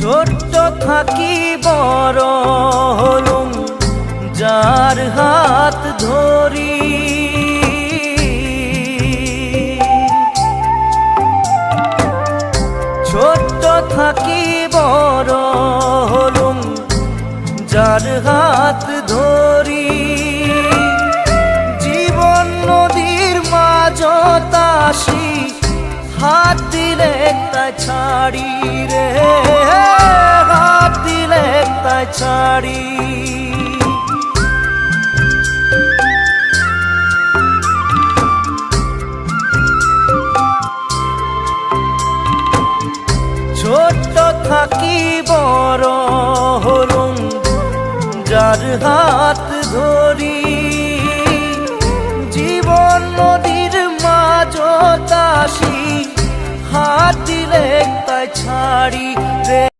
ছোট্ট থাকি বড় হলুম যার হাত ধরি, ছোট্ট থাকি বড় হলুম যার হাত ধরি। জীবন নদীর মাঝতাসি হাত দিলে তাই ছাড়ি রে, হাত দিলে তাই ছাড়ি। ছোট্ট থাকি বড় হলুম যার হাত ধরি। জীবন নদীর মাঝতাসি হাত দিলে তাই ছাড়ি রে।